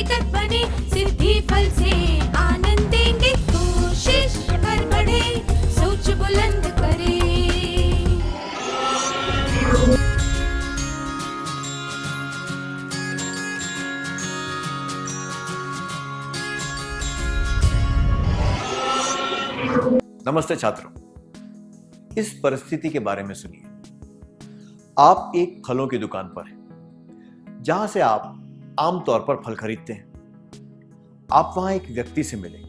निकट बने, सिद्धि फल से आनंद देंगे। कोशिश कर बढ़े, सोच बुलंद करे। नमस्ते छात्रों, इस परिस्थिति के बारे में सुनिए। आप एक फलों की दुकान पर हैं, जहां से आप आमतौर पर फल खरीदते हैं। आप वहां एक व्यक्ति से मिले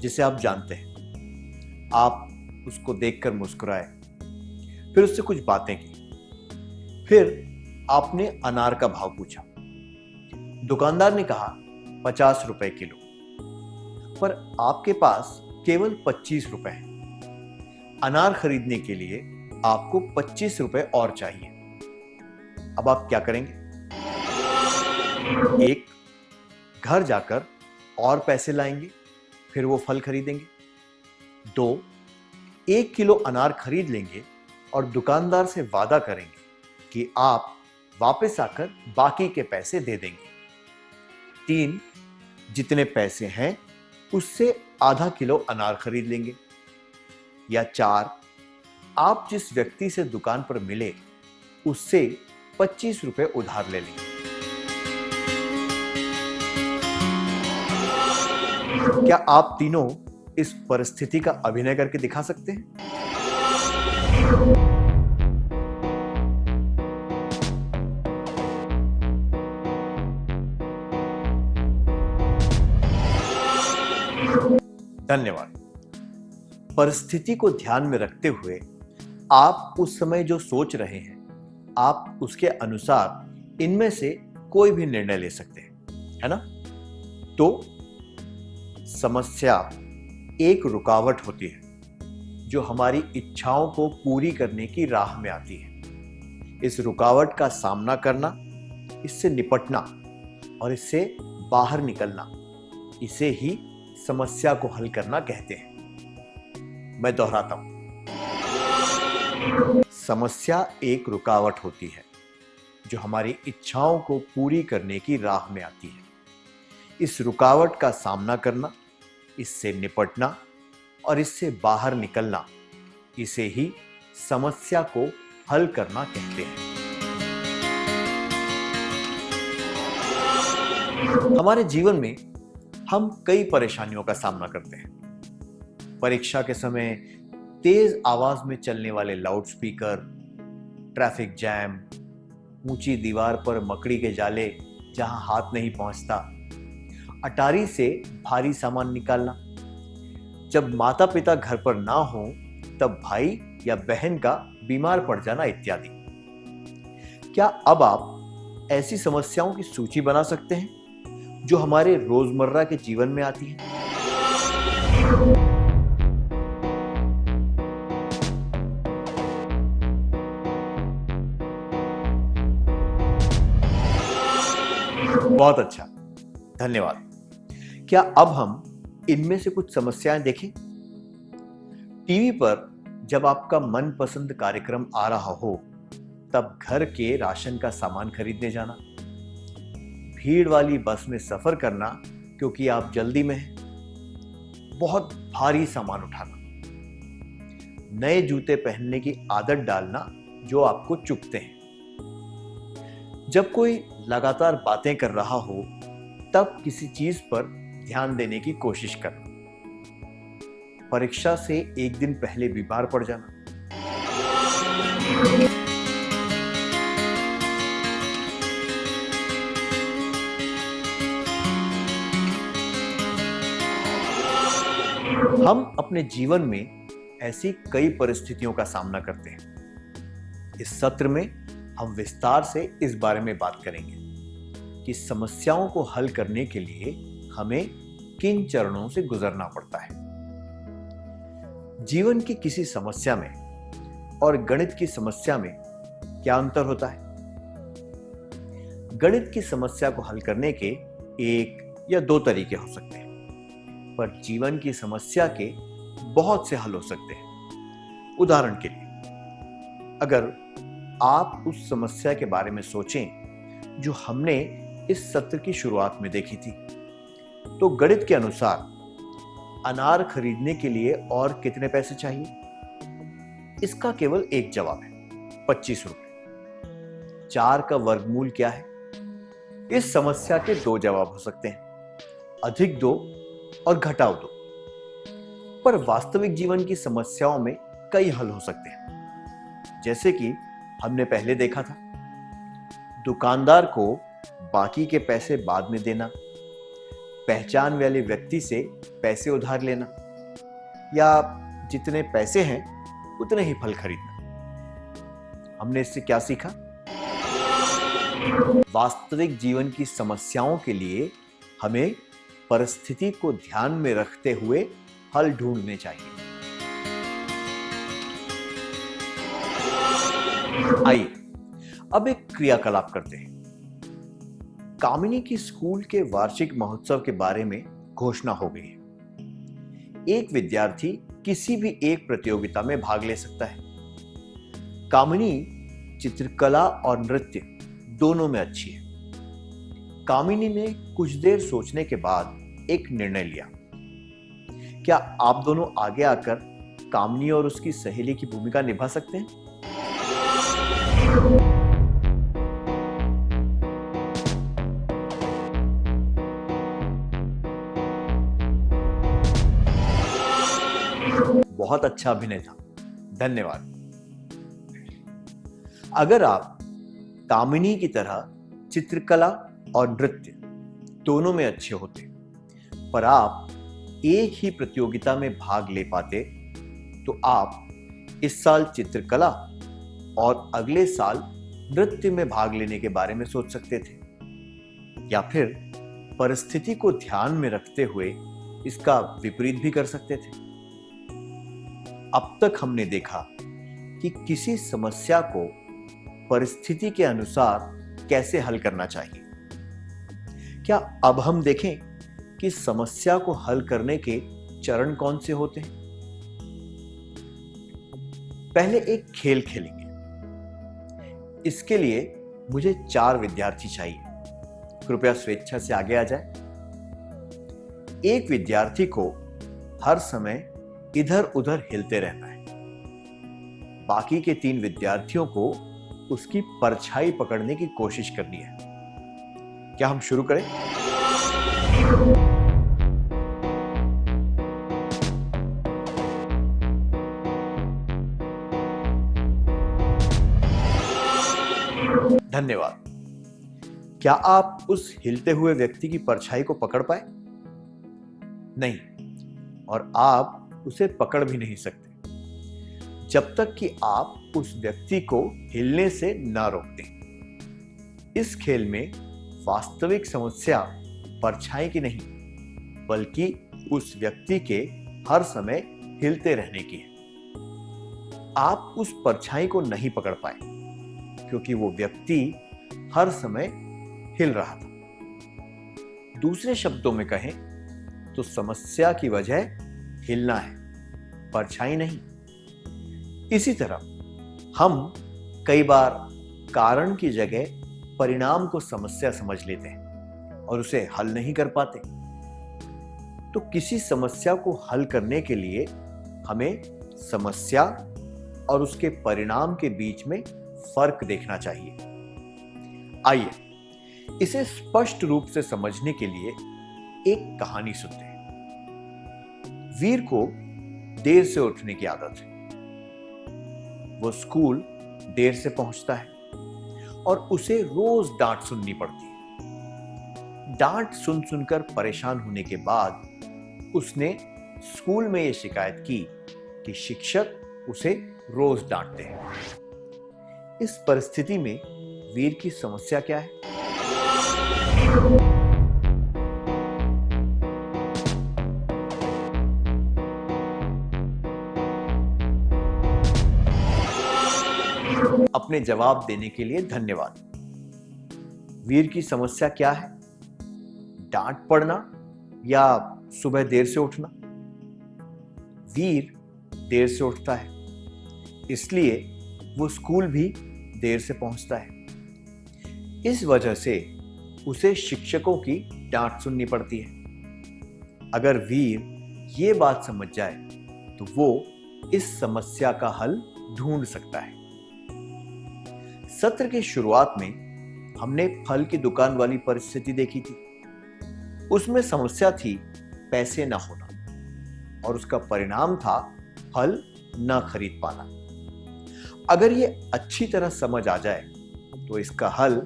जिसे आप जानते हैं। आप उसको देखकर मुस्कुराए, फिर उससे कुछ बातें की। फिर आपने अनार का भाव पूछा। दुकानदार ने कहा 50 रुपए किलो, पर आपके पास केवल 25 रुपए हैं। अनार खरीदने के लिए आपको 25 रुपए और चाहिए। अब आप क्या करेंगे? 1. घर जाकर और पैसे लाएंगे, फिर वो फल खरीदेंगे। 2. 1 किलो अनार खरीद लेंगे और दुकानदार से वादा करेंगे कि आप वापस आकर बाकी के पैसे दे देंगे। 3. जितने पैसे हैं उससे आधा किलो अनार खरीद लेंगे। या 4. आप जिस व्यक्ति से दुकान पर मिले उससे 25 रुपए उधार ले लेंगे। क्या आप तीनों इस परिस्थिति का अभिनय करके दिखा सकते हैं? धन्यवाद। परिस्थिति को ध्यान में रखते हुए आप उस समय जो सोच रहे हैं, आप उसके अनुसार इनमें से कोई भी निर्णय ले सकते हैं, है ना? तो समस्या एक रुकावट होती है जो हमारी इच्छाओं को पूरी करने की राह में आती है। इस रुकावट का सामना करना, इससे निपटना और इससे बाहर निकलना, इसे ही समस्या को हल करना कहते हैं। मैं दोहराता हूं, समस्या एक रुकावट होती है जो हमारी इच्छाओं को पूरी करने की राह में आती है। इस रुकावट का सामना करना, इससे निपटना और इससे बाहर निकलना, इसे ही समस्या को हल करना कहते हैं। हमारे जीवन में हम कई परेशानियों का सामना करते हैं। परीक्षा के समय तेज आवाज में चलने वाले लाउडस्पीकर, ट्रैफिक जैम, ऊंची दीवार पर मकड़ी के जाले जहां हाथ नहीं पहुंचता, अटारी से भारी सामान निकालना, जब माता पिता घर पर ना हो तब भाई या बहन का बीमार पड़ जाना इत्यादि। क्या अब आप ऐसी समस्याओं की सूची बना सकते हैं जो हमारे रोजमर्रा के जीवन में आती हैं? बहुत अच्छा, धन्यवाद। क्या अब हम इनमें से कुछ समस्याएं देखें? टीवी पर जब आपका मनपसंद कार्यक्रम आ रहा हो, तब घर के राशन का सामान खरीदने जाना, भीड़ वाली बस में सफर करना क्योंकि आप जल्दी में हैं, बहुत भारी सामान उठाना, नए जूते पहनने की आदत डालना जो आपको चुभते हैं, जब कोई लगातार बातें कर रहा हो तब किसी चीज पर ध्यान देने की कोशिश करना, परीक्षा से एक दिन पहले बीमार पड़ जाना, हम अपने जीवन में ऐसी कई परिस्थितियों का सामना करते हैं। इस सत्र में हम विस्तार से इस बारे में बात करेंगे कि समस्याओं को हल करने के लिए हमें किन चरणों से गुजरना पड़ता है। जीवन की किसी समस्या में और गणित की समस्या में क्या अंतर होता है? गणित की समस्या को हल करने के एक या दो तरीके हो सकते हैं, पर जीवन की समस्या के बहुत से हल हो सकते हैं। उदाहरण के लिए, अगर आप उस समस्या के बारे में सोचें जो हमने इस सत्र की शुरुआत में देखी थी। तो गणित के अनुसार अनार खरीदने के लिए और कितने पैसे चाहिए? इसका केवल एक जवाब है, 25 रुपए। 4 का वर्गमूल क्या है? इस समस्या के दो जवाब हो सकते हैं, अधिक 2 और घटाओ 2। पर वास्तविक जीवन की समस्याओं में कई हल हो सकते हैं, जैसे कि हमने पहले देखा था, दुकानदार को बाकी के पैसे बाद में देना, पहचान वाले व्यक्ति से पैसे उधार लेना, या जितने पैसे हैं उतने ही फल खरीदना। हमने इससे क्या सीखा? वास्तविक जीवन की समस्याओं के लिए हमें परिस्थिति को ध्यान में रखते हुए हल ढूंढने चाहिए। आइए अब एक क्रियाकलाप करते हैं। कामिनी की स्कूल के वार्षिक महोत्सव के बारे में घोषणा हो गई है। एक विद्यार्थी किसी भी एक प्रतियोगिता में भाग ले सकता है। कामिनी चित्रकला और नृत्य दोनों में अच्छी है। कामिनी ने कुछ देर सोचने के बाद एक निर्णय लिया। क्या आप दोनों आगे आकर कामिनी और उसकी सहेली की भूमिका निभा सकते हैं? बहुत अच्छा अभिनय था, धन्यवाद। अगर आप कामिनी की तरह चित्रकला और नृत्य दोनों में अच्छे होते, पर आप एक ही प्रतियोगिता में भाग ले पाते, तो आप इस साल चित्रकला और अगले साल नृत्य में भाग लेने के बारे में सोच सकते थे, या फिर परिस्थिति को ध्यान में रखते हुए इसका विपरीत भी कर सकते थे। अब तक हमने देखा कि किसी समस्या को परिस्थिति के अनुसार कैसे हल करना चाहिए। क्या अब हम देखें कि समस्या को हल करने के चरण कौन से होते हैं? पहले एक खेल खेलेंगे। इसके लिए मुझे 4 विद्यार्थी चाहिए। कृपया स्वेच्छा से आगे आ जाए। एक विद्यार्थी को हर समय इधर उधर हिलते रहना है। बाकी के 3 विद्यार्थियों को उसकी परछाई पकड़ने की कोशिश करनी है। क्या हम शुरू करें? धन्यवाद। क्या आप उस हिलते हुए व्यक्ति की परछाई को पकड़ पाए? नहीं, और आप उसे पकड़ भी नहीं सकते जब तक कि आप उस व्यक्ति को हिलने से ना रोक दें। इस खेल में वास्तविक समस्या परछाई की नहीं, बल्कि उस व्यक्ति के हर समय हिलते रहने की है। आप उस परछाई को नहीं पकड़ पाए क्योंकि वो व्यक्ति हर समय हिल रहा था। दूसरे शब्दों में कहें तो समस्या की वजह हिलना है, परछाई नहीं। इसी तरह हम कई बार कारण की जगह परिणाम को समस्या समझ लेते हैं और उसे हल नहीं कर पाते। तो किसी समस्या को हल करने के लिए हमें समस्या और उसके परिणाम के बीच में फर्क देखना चाहिए। आइए इसे स्पष्ट रूप से समझने के लिए एक कहानी सुनते हैं। वीर को देर से उठने की आदत है। वो स्कूल देर से पहुंचता है और उसे रोज डांट सुननी पड़ती है। डांट सुन सुनकर परेशान होने के बाद उसने स्कूल में यह शिकायत की कि शिक्षक उसे रोज डांटते हैं। इस परिस्थिति में वीर की समस्या क्या है? अपने जवाब देने के लिए धन्यवाद। वीर की समस्या क्या है? डांट पड़ना या सुबह देर से उठना? वीर देर से उठता है, इसलिए वो स्कूल भी देर से पहुंचता है। इस वजह से उसे शिक्षकों की डांट सुननी पड़ती है। अगर वीर ये बात समझ जाए तो वो इस समस्या का हल ढूंढ सकता है। सत्र की शुरुआत में हमने फल की दुकान वाली परिस्थिति देखी थी। उसमें समस्या थी पैसे न होना और उसका परिणाम था फल न खरीद पाना। अगर ये अच्छी तरह समझ आ जाए तो इसका हल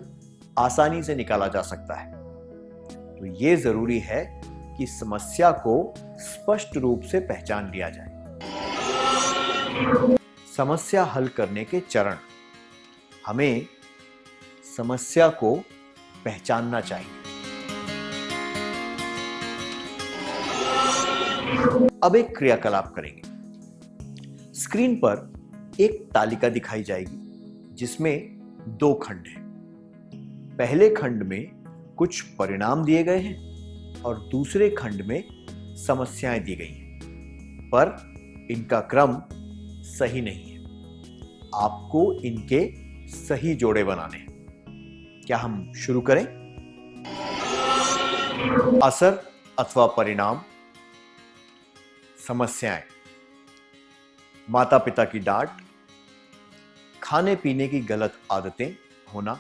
आसानी से निकाला जा सकता है। तो ये जरूरी है कि समस्या को स्पष्ट रूप से पहचान लिया जाए। समस्या हल करने के चरण। हमें समस्या को पहचानना चाहिए। अब एक क्रियाकलाप करेंगे। स्क्रीन पर एक तालिका दिखाई जाएगी जिसमें 2 खंड हैं। पहले खंड में कुछ परिणाम दिए गए हैं और दूसरे खंड में समस्याएं दी गई हैं, पर इनका क्रम सही नहीं है। आपको इनके सही जोड़े बनाने हैं। क्या हम शुरू करें? असर अथवा परिणाम, समस्याएं, माता पिता की डांट, खाने पीने की गलत आदतें होना,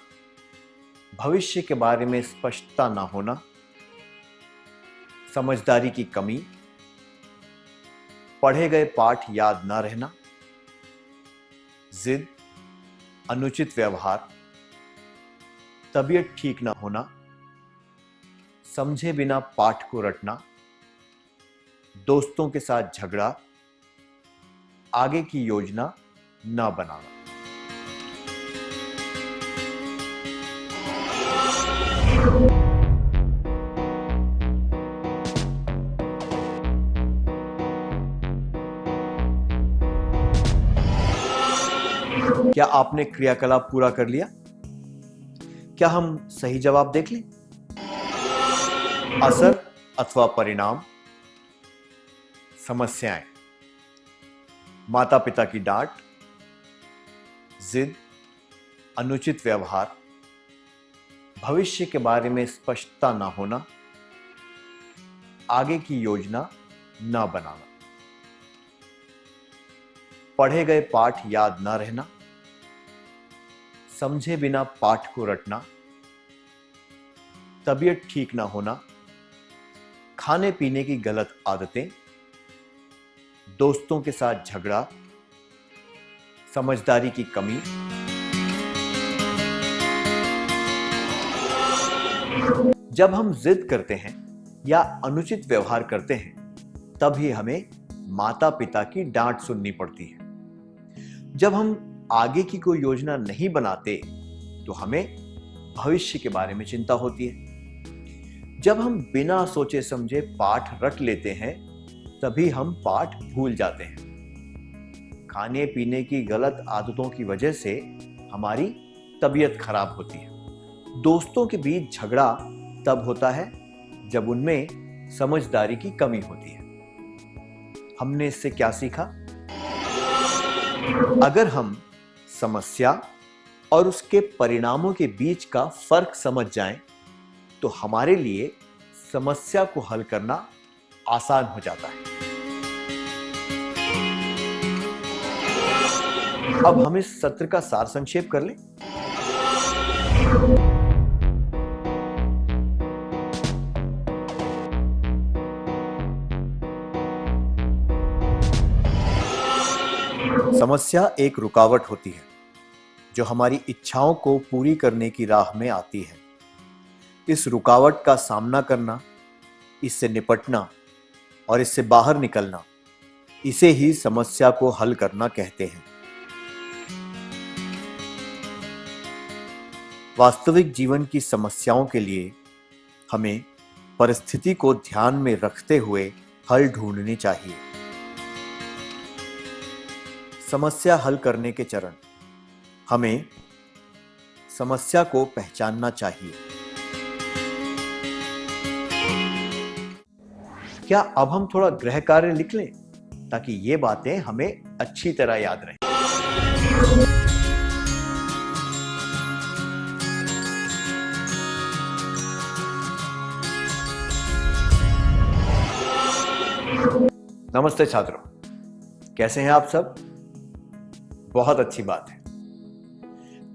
भविष्य के बारे में स्पष्टता ना होना, समझदारी की कमी, पढ़े गए पाठ याद ना रहना, जिद, अनुचित व्यवहार, तबीयत ठीक ना होना, समझे बिना पाठ को रटना, दोस्तों के साथ झगड़ा, आगे की योजना ना बनाना। क्या आपने क्रियाकलाप पूरा कर लिया? क्या हम सही जवाब देख लें? असर अथवा परिणाम, समस्याएं, माता पिता की डांट, जिद, अनुचित व्यवहार, भविष्य के बारे में स्पष्टता ना होना, आगे की योजना ना बनाना, पढ़े गए पाठ याद ना रहना, समझे बिना पाठ को रटना, तबीयत ठीक ना होना, खाने पीने की गलत आदतें, दोस्तों के साथ झगड़ा, समझदारी की कमी, जब हम जिद करते हैं या अनुचित व्यवहार करते हैं तभी हमें माता पिता की डांट सुननी पड़ती है। जब हम आगे की कोई योजना नहीं बनाते तो हमें भविष्य के बारे में चिंता होती है। जब हम बिना सोचे समझे पाठ रट लेते हैं तभी हम पाठ भूल जाते हैं। खाने पीने की गलत आदतों की वजह से हमारी तबीयत खराब होती है। दोस्तों के बीच झगड़ा तब होता है जब उनमें समझदारी की कमी होती है। हमने इससे क्या सीखा? अगर हम समस्या और उसके परिणामों के बीच का फर्क समझ जाएं, तो हमारे लिए समस्या को हल करना आसान हो जाता है। अब हम इस सत्र का सार संक्षेप कर लें। समस्या एक रुकावट होती है जो हमारी इच्छाओं को पूरी करने की राह में आती है। इस रुकावट का सामना करना, इससे निपटना और इससे बाहर निकलना, इसे ही समस्या को हल करना कहते हैं। वास्तविक जीवन की समस्याओं के लिए हमें परिस्थिति को ध्यान में रखते हुए हल ढूंढने चाहिए। समस्या हल करने के चरण। हमें समस्या को पहचानना चाहिए। क्या अब हम थोड़ा गृह कार्य लिख लें ताकि ये बातें हमें अच्छी तरह याद रहें। नमस्ते छात्रों, कैसे हैं आप सब? बहुत अच्छी बात है।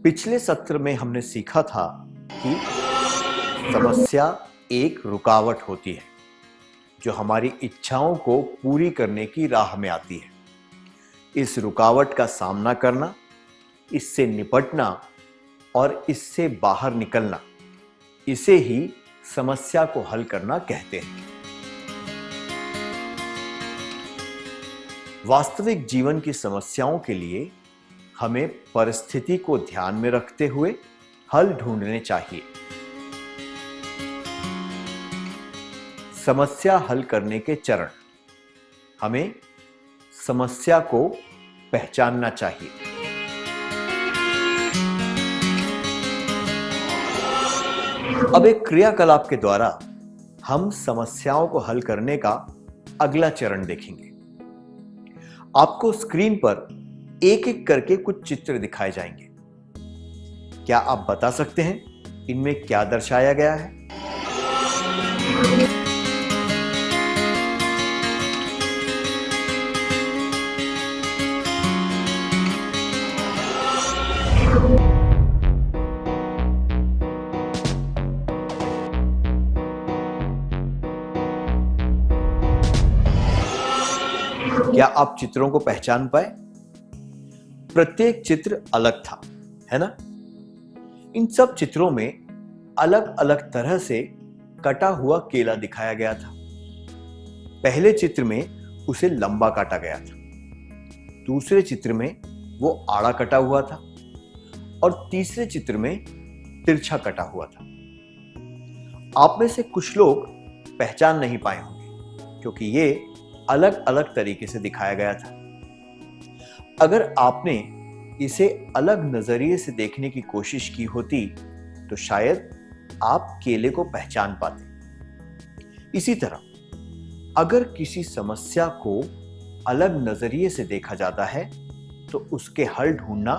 पिछले सत्र में हमने सीखा था कि समस्या एक रुकावट होती है जो हमारी इच्छाओं को पूरी करने की राह में आती है। इस रुकावट का सामना करना, इससे निपटना और इससे बाहर निकलना, इसे ही समस्या को हल करना कहते हैं। वास्तविक जीवन की समस्याओं के लिए हमें परिस्थिति को ध्यान में रखते हुए हल ढूंढने चाहिए। समस्या हल करने के चरण: हमें समस्या को पहचानना चाहिए। अब एक क्रियाकलाप के द्वारा हम समस्याओं को हल करने का अगला चरण देखेंगे। आपको स्क्रीन पर एक एक करके कुछ चित्र दिखाए जाएंगे। क्या आप बता सकते हैं इनमें क्या दर्शाया गया है? क्या आप चित्रों को पहचान पाए? प्रत्येक चित्र अलग था, है ना? इन सब चित्रों में अलग अलग तरह से कटा हुआ केला दिखाया गया था। पहले चित्र में उसे लंबा काटा गया था, दूसरे चित्र में वो आड़ा कटा हुआ था और तीसरे चित्र में तिरछा कटा हुआ था। आप में से कुछ लोग पहचान नहीं पाए होंगे क्योंकि ये अलग अलग तरीके से दिखाया गया था। अगर आपने इसे अलग नजरिए से देखने की कोशिश की होती तो शायद आप केले को पहचान पाते। इसी तरह अगर किसी समस्या को अलग नजरिए से देखा जाता है तो उसके हल ढूंढना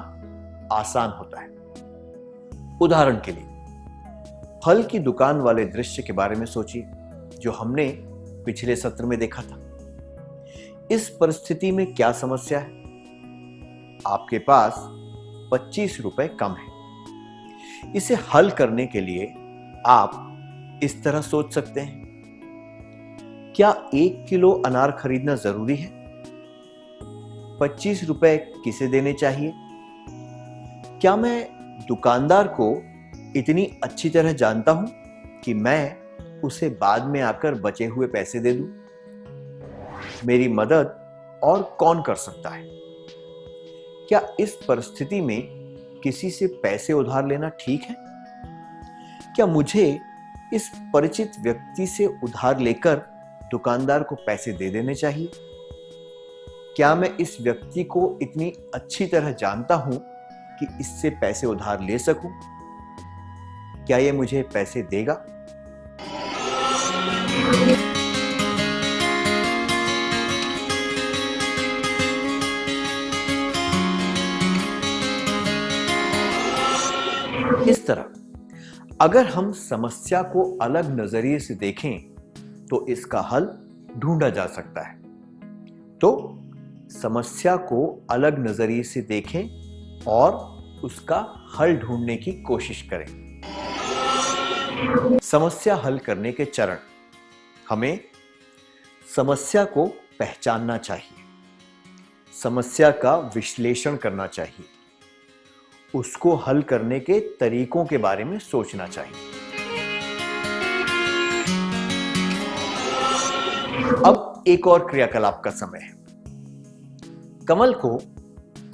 आसान होता है। उदाहरण के लिए फल की दुकान वाले दृश्य के बारे में सोचिए जो हमने पिछले सत्र में देखा था। इस परिस्थिति में क्या समस्या है? आपके पास 25 रुपए कम है। इसे हल करने के लिए आप इस तरह सोच सकते हैं, क्या 1 किलो अनार खरीदना जरूरी है? 25 रुपए किसे देने चाहिए? क्या मैं दुकानदार को इतनी अच्छी तरह जानता हूं कि मैं उसे बाद में आकर बचे हुए पैसे दे दूं? मेरी मदद और कौन कर सकता है? क्या इस परिस्थिति में किसी से पैसे उधार लेना ठीक है? क्या मुझे इस परिचित व्यक्ति से उधार लेकर दुकानदार को पैसे दे देने चाहिए? क्या मैं इस व्यक्ति को इतनी अच्छी तरह जानता हूं कि इससे पैसे उधार ले सकूं? क्या यह मुझे पैसे देगा? इस तरह अगर हम समस्या को अलग नजरिए से देखें तो इसका हल ढूंढा जा सकता है। तो समस्या को अलग नजरिए से देखें और उसका हल ढूंढने की कोशिश करें। समस्या हल करने के चरण: हमें समस्या को पहचानना चाहिए, समस्या का विश्लेषण करना चाहिए, उसको हल करने के तरीकों के बारे में सोचना चाहिए। अब एक और क्रियाकलाप का समय है। कमल को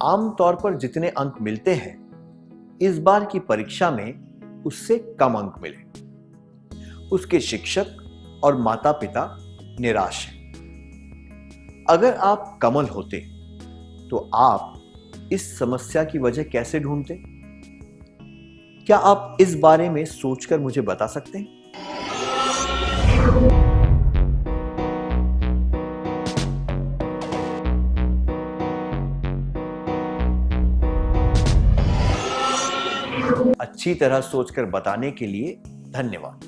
आमतौर पर जितने अंक मिलते हैं इस बार की परीक्षा में उससे कम अंक मिले। उसके शिक्षक और माता पिता निराश हैं। अगर आप कमल होते तो आप इस समस्या की वजह कैसे ढूंढते? क्या आप इस बारे में सोचकर मुझे बता सकते हैं? अच्छी तरह सोचकर बताने के लिए धन्यवाद।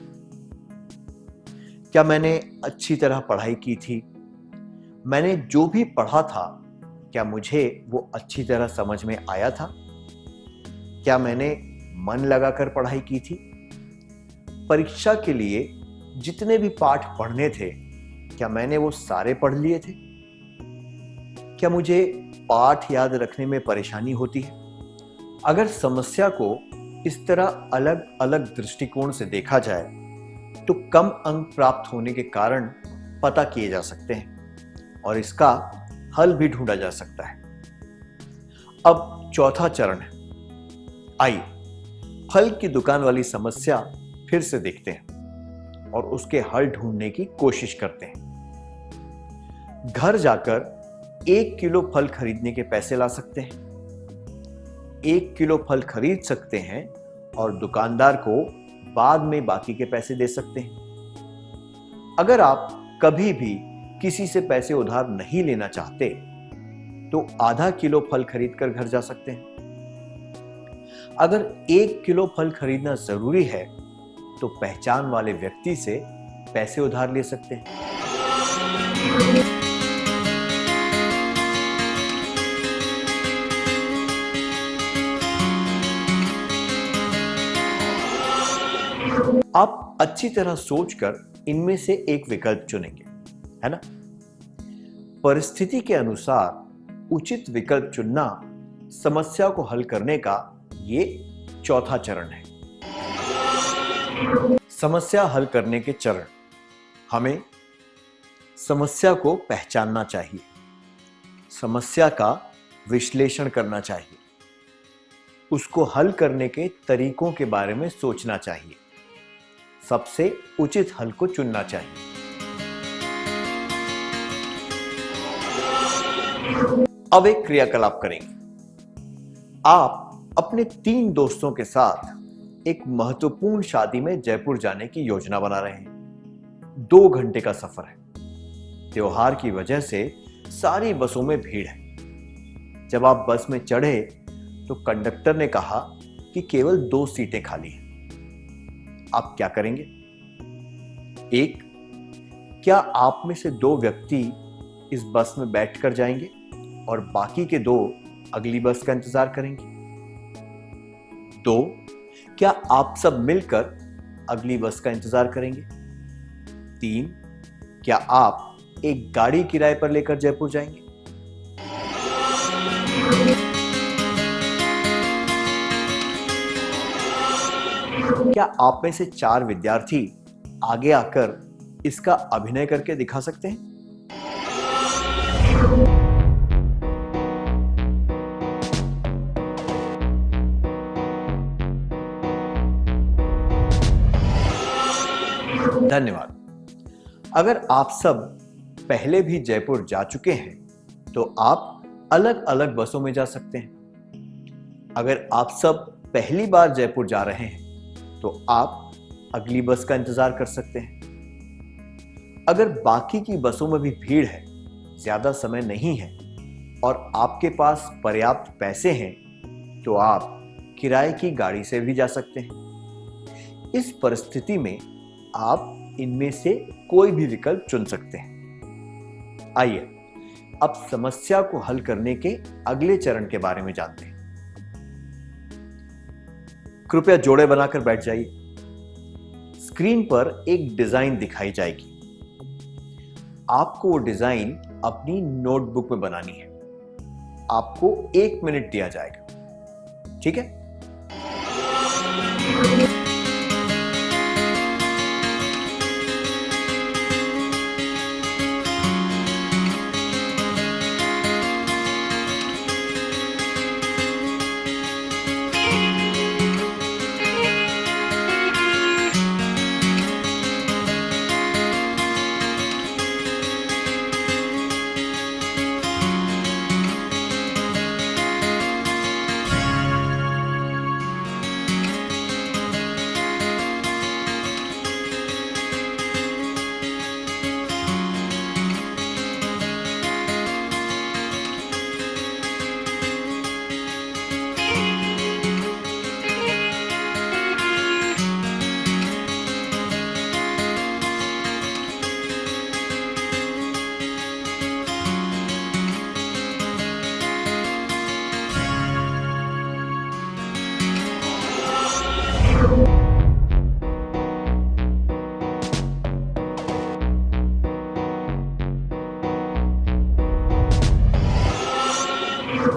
क्या मैंने अच्छी तरह पढ़ाई की थी? मैंने जो भी पढ़ा था क्या मुझे वो अच्छी तरह समझ में आया था? क्या मैंने मन लगाकर पढ़ाई की थी? परीक्षा के लिए जितने भी पाठ पढ़ने थे क्या मैंने वो सारे पढ़ लिए थे? क्या मुझे पाठ याद रखने में परेशानी होती है? अगर समस्या को इस तरह अलग अलग दृष्टिकोण से देखा जाए तो कम अंक प्राप्त होने के कारण पता किए जा सकते हैं और इसका हल भी ढूंढा जा सकता है। अब चौथा चरण है। आइए फल की दुकान वाली समस्या फिर से देखते हैं और उसके हल ढूंढने की कोशिश करते हैं। घर जाकर 1 किलो फल खरीदने के पैसे ला सकते हैं। 1 किलो फल खरीद सकते हैं और दुकानदार को बाद में बाकी के पैसे दे सकते हैं। अगर आप कभी भी किसी से पैसे उधार नहीं लेना चाहते तो आधा किलो फल खरीदकर घर जा सकते हैं। अगर 1 किलो फल खरीदना जरूरी है तो पहचान वाले व्यक्ति से पैसे उधार ले सकते हैं। आप अच्छी तरह सोचकर इनमें से एक विकल्प चुनेंगे, है ना? परिस्थिति के अनुसार उचित विकल्प चुनना समस्या को हल करने का ये चौथा चरण है। समस्या हल करने के चरण। हमें समस्या को पहचानना चाहिए, समस्या का विश्लेषण करना चाहिए, उसको हल करने के तरीकों के बारे में सोचना चाहिए, सबसे उचित हल को चुनना चाहिए। अब एक क्रियाकलाप करेंगे। आप अपने 3 दोस्तों के साथ एक महत्वपूर्ण शादी में जयपुर जाने की योजना बना रहे हैं। 2 घंटे का सफर है। त्योहार की वजह से सारी बसों में भीड़ है। जब आप बस में चढ़े तो कंडक्टर ने कहा कि केवल 2 सीटें खाली हैं। आप क्या करेंगे? 1, क्या आप में से 2 व्यक्ति इस बस में बैठकर जाएंगे और बाकी के 2 अगली बस का इंतजार करेंगे? 2, क्या आप सब मिलकर अगली बस का इंतजार करेंगे? 3, क्या आप एक गाड़ी किराए पर लेकर जयपुर जाएंगे? क्या आप में से 4 विद्यार्थी आगे आकर इसका अभिनय करके दिखा सकते हैं? धन्यवाद। अगर आप सब पहले भी जयपुर जा चुके हैं तो आप अलग अलग बसों में जा सकते हैं। अगर आप सब पहली बार जयपुर जा रहे हैं तो आप अगली बस का इंतजार कर सकते हैं। अगर बाकी की बसों में भी भीड़ है, ज्यादा समय नहीं है और आपके पास पर्याप्त पैसे हैं तो आप किराए की गाड़ी से भी जा सकते हैं। इस परिस्थिति में आप इनमें से कोई भी विकल्प चुन सकते हैं। आइए अब समस्या को हल करने के अगले चरण के बारे में जानते हैं। कृपया जोड़े बनाकर बैठ जाइए। स्क्रीन पर एक डिजाइन दिखाई जाएगी। आपको वो डिजाइन अपनी नोटबुक में बनानी है। आपको 1 मिनट दिया जाएगा, ठीक है?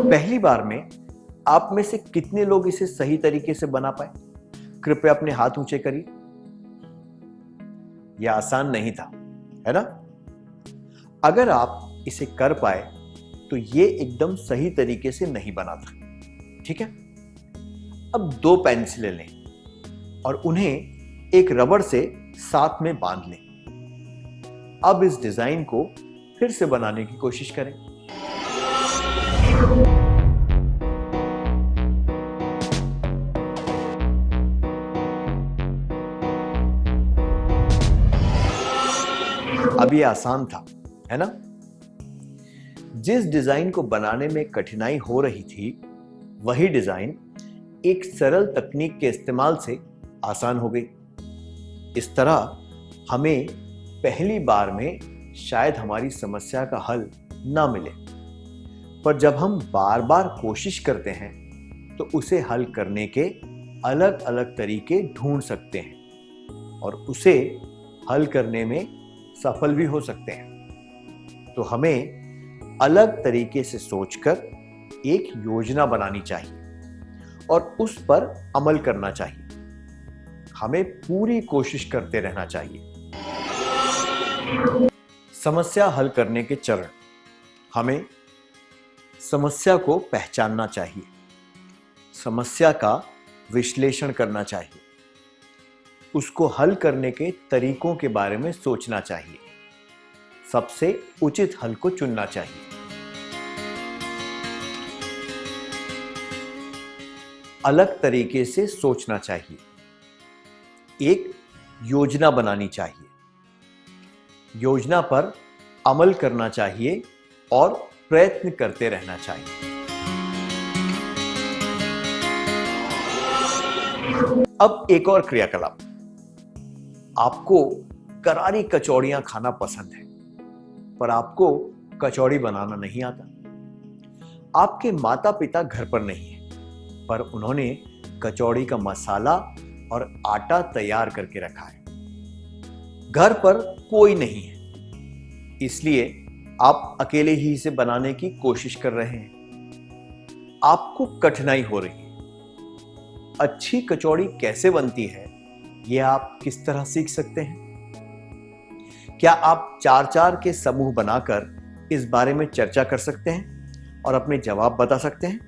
पहली बार में आप में से कितने लोग इसे सही तरीके से बना पाए? कृपया अपने हाथ ऊंचे करिए। यह आसान नहीं था, है ना? अगर आप इसे कर पाए तो यह एकदम सही तरीके से नहीं बना था। ठीक है? अब 2 पेंसिलें लें और उन्हें एक रबड़ से साथ में बांध लें। अब इस डिजाइन को फिर से बनाने की कोशिश करें। अब ये आसान था, है ना? जिस डिजाइन को बनाने में कठिनाई हो रही थी, वही डिजाइन एक सरल तकनीक के इस्तेमाल से आसान हो गई। इस तरह हमें पहली बार में शायद हमारी समस्या का हल ना मिले, पर जब हम बार बार कोशिश करते हैं तो उसे हल करने के अलग अलग तरीके ढूंढ सकते हैं और उसे हल करने में सफल भी हो सकते हैं। तो हमें अलग तरीके से सोचकर एक योजना बनानी चाहिए और उस पर अमल करना चाहिए। हमें पूरी कोशिश करते रहना चाहिए। समस्या हल करने के चरण: हमें समस्या को पहचानना चाहिए, समस्या का विश्लेषण करना चाहिए, उसको हल करने के तरीकों के बारे में सोचना चाहिए, सबसे उचित हल को चुनना चाहिए। अलग तरीके से सोचना चाहिए, एक योजना बनानी चाहिए, योजना पर अमल करना चाहिए और प्रयत्न करते रहना चाहिए। अब एक और क्रियाकलाप। आपको करारी कचौड़ियां खाना पसंद है, पर आपको कचौड़ी बनाना नहीं आता। आपके माता पिता घर पर नहीं है, पर उन्होंने कचौड़ी का मसाला और आटा तैयार करके रखा है। घर पर कोई नहीं है, इसलिए आप अकेले ही इसे बनाने की कोशिश कर रहे हैं। आपको कठिनाई हो रही है। अच्छी कचौड़ी कैसे बनती है, यह आप किस तरह सीख सकते हैं? क्या आप 4-4 के समूह बनाकर इस बारे में चर्चा कर सकते हैं और अपने जवाब बता सकते हैं?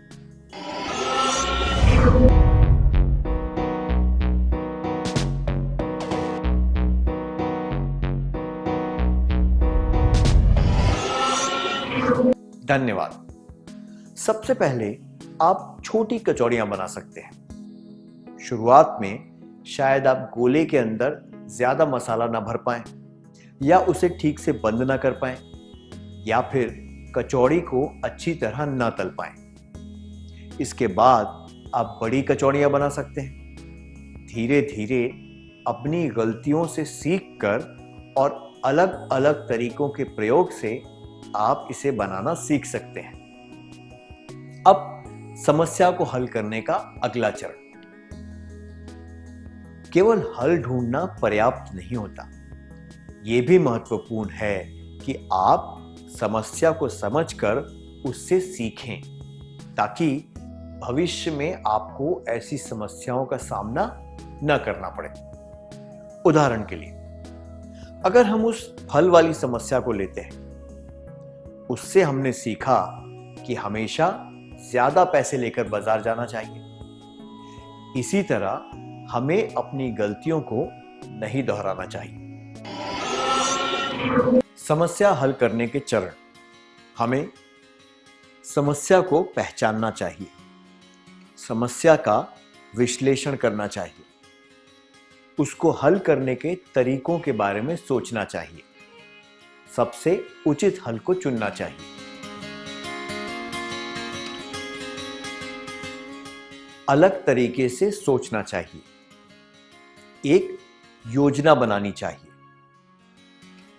धन्यवाद। सबसे पहले आप छोटी कचौड़ियां बना सकते हैं। शुरुआत में शायद आप गोले के अंदर ज्यादा मसाला ना भर पाएं, या उसे ठीक से बंद ना कर पाएं, या फिर कचौड़ी को अच्छी तरह ना तल पाएं। इसके बाद आप बड़ी कचौड़ियां बना सकते हैं। धीरे धीरे अपनी गलतियों से सीखकर और अलग अलग तरीकों के प्रयोग से आप इसे बनाना सीख सकते हैं। अब समस्या को हल करने का अगला चरण। केवल हल ढूंढना पर्याप्त नहीं होता। यह भी महत्वपूर्ण है कि आप समस्या को समझकर उससे सीखें, ताकि भविष्य में आपको ऐसी समस्याओं का सामना न करना पड़े। उदाहरण के लिए, अगर हम उस फल वाली समस्या को लेते हैं, उससे हमने सीखा कि हमेशा ज्यादा पैसे लेकर बाजार जाना चाहिए। इसी तरह हमें अपनी गलतियों को नहीं दोहराना चाहिए। समस्या हल करने के चरण: हमें समस्या को पहचानना चाहिए, समस्या का विश्लेषण करना चाहिए, उसको हल करने के तरीकों के बारे में सोचना चाहिए, सबसे उचित हल को चुनना चाहिए। अलग तरीके से सोचना चाहिए, एक योजना बनानी चाहिए,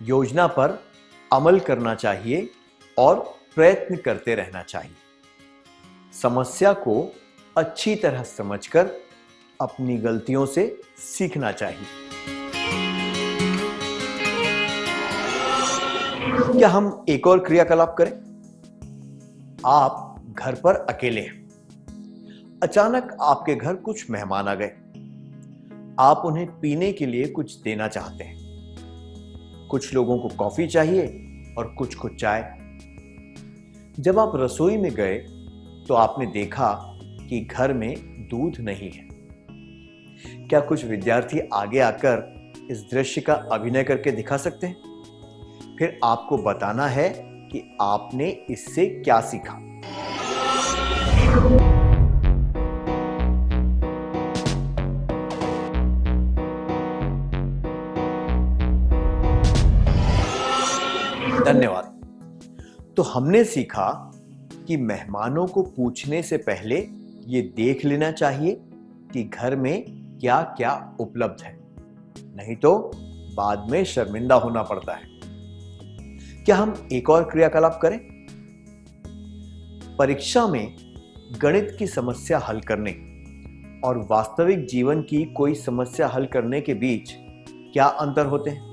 योजना पर अमल करना चाहिए और प्रयत्न करते रहना चाहिए। समस्या को अच्छी तरह समझकर अपनी गलतियों से सीखना चाहिए। क्या हम एक और क्रियाकलाप करें? आप घर पर अकेले हैं। अचानक आपके घर कुछ मेहमान आ गए। आप उन्हें पीने के लिए कुछ देना चाहते हैं। कुछ लोगों को कॉफी चाहिए और कुछ को चाय। जब आप रसोई में गए तो आपने देखा कि घर में दूध नहीं है। क्या कुछ विद्यार्थी आगे आकर इस दृश्य का अभिनय करके दिखा सकते हैं? फिर आपको बताना है कि आपने इससे क्या सीखा। धन्यवाद। तो हमने सीखा कि मेहमानों को पूछने से पहले ये देख लेना चाहिए कि घर में क्या क्या उपलब्ध है, नहीं तो बाद में शर्मिंदा होना पड़ता है। क्या हम एक और क्रियाकलाप करें? परीक्षा में गणित की समस्या हल करने और वास्तविक जीवन की कोई समस्या हल करने के बीच क्या अंतर होते हैं?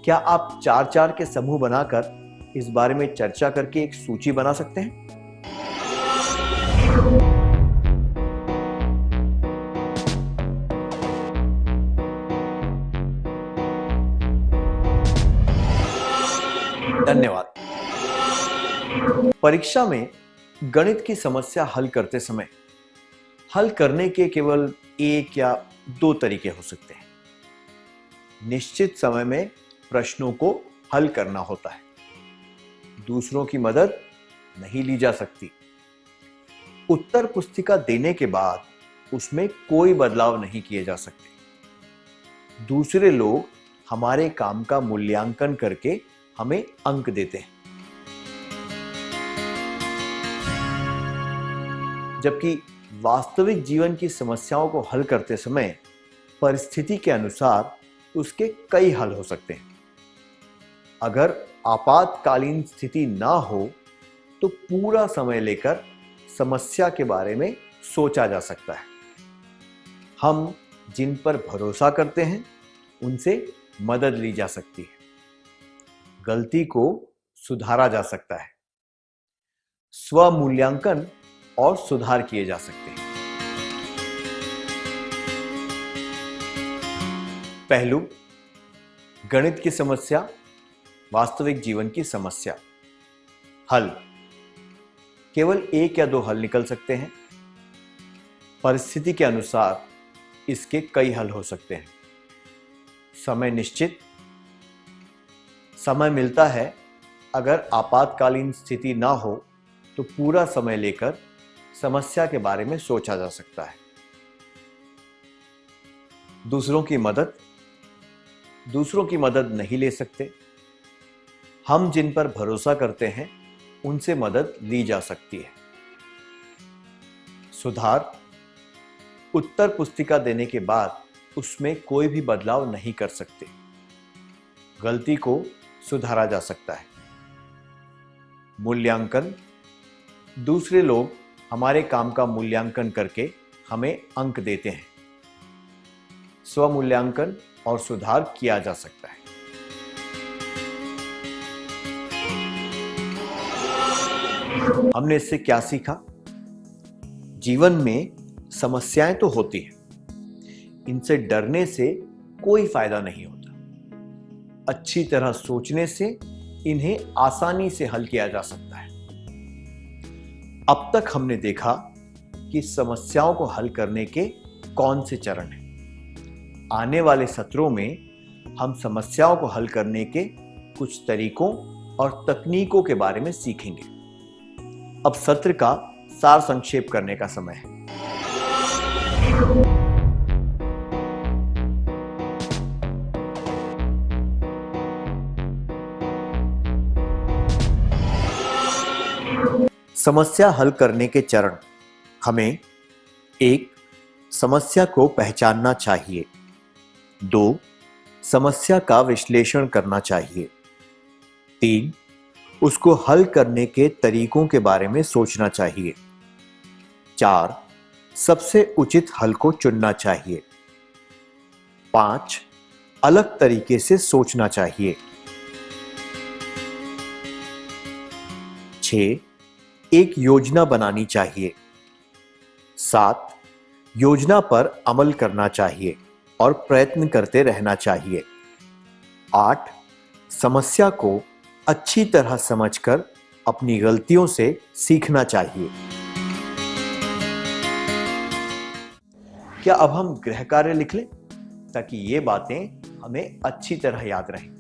क्या आप 4-4 के समूह बनाकर इस बारे में चर्चा करके एक सूची बना सकते हैं? धन्यवाद। परीक्षा में गणित की समस्या हल करते समय हल करने के केवल एक या दो तरीके हो सकते हैं। निश्चित समय में प्रश्नों को हल करना होता है। दूसरों की मदद नहीं ली जा सकती। उत्तर पुस्तिका देने के बाद उसमें कोई बदलाव नहीं किए जा सकते। दूसरे लोग हमारे काम का मूल्यांकन करके हमें अंक देते हैं। जबकि वास्तविक जीवन की समस्याओं को हल करते समय परिस्थिति के अनुसार उसके कई हल हो सकते हैं। अगर आपातकालीन स्थिति ना हो तो पूरा समय लेकर समस्या के बारे में सोचा जा सकता है। हम जिन पर भरोसा करते हैं उनसे मदद ली जा सकती है। गलती को सुधारा जा सकता है। स्वमूल्यांकन और सुधार किए जा सकते हैं। पहलू, गणित की समस्या, वास्तविक जीवन की समस्या। हल, केवल एक या दो हल निकल सकते हैं। परिस्थिति के अनुसार इसके कई हल हो सकते हैं। समय निश्चित, समय मिलता है। अगर आपातकालीन स्थिति ना हो तो पूरा समय लेकर समस्या के बारे में सोचा जा सकता है। दूसरों की मदद, दूसरों की मदद नहीं ले सकते। हम जिन पर भरोसा करते हैं उनसे मदद ली जा सकती है। सुधार, उत्तर पुस्तिका देने के बाद उसमें कोई भी बदलाव नहीं कर सकते। गलती को सुधारा जा सकता है। मूल्यांकन, दूसरे लोग हमारे काम का मूल्यांकन करके हमें अंक देते हैं। स्वमूल्यांकन और सुधार किया जा सकता है। हमने इससे क्या सीखा? जीवन में समस्याएं तो होती हैं, इनसे डरने से कोई फायदा नहीं होता। अच्छी तरह सोचने से इन्हें आसानी से हल किया जा सकता है। अब तक हमने देखा कि समस्याओं को हल करने के कौन से चरण हैं। आने वाले सत्रों में हम समस्याओं को हल करने के कुछ तरीकों और तकनीकों के बारे में सीखेंगे। अब सत्र का सार संक्षेप करने का समय है। समस्या हल करने के चरण। हमें 1. समस्या को पहचानना चाहिए। 2. समस्या का विश्लेषण करना चाहिए। 3. उसको हल करने के तरीकों के बारे में सोचना चाहिए। 4. सबसे उचित हल को चुनना चाहिए। 5. अलग तरीके से सोचना चाहिए। 6. एक योजना बनानी चाहिए। 7. योजना पर अमल करना चाहिए और प्रयत्न करते रहना चाहिए। 8. समस्या को अच्छी तरह समझकर अपनी गलतियों से सीखना चाहिए। क्या अब हम गृह कार्य लिख लें ताकि ये बातें हमें अच्छी तरह याद रहें?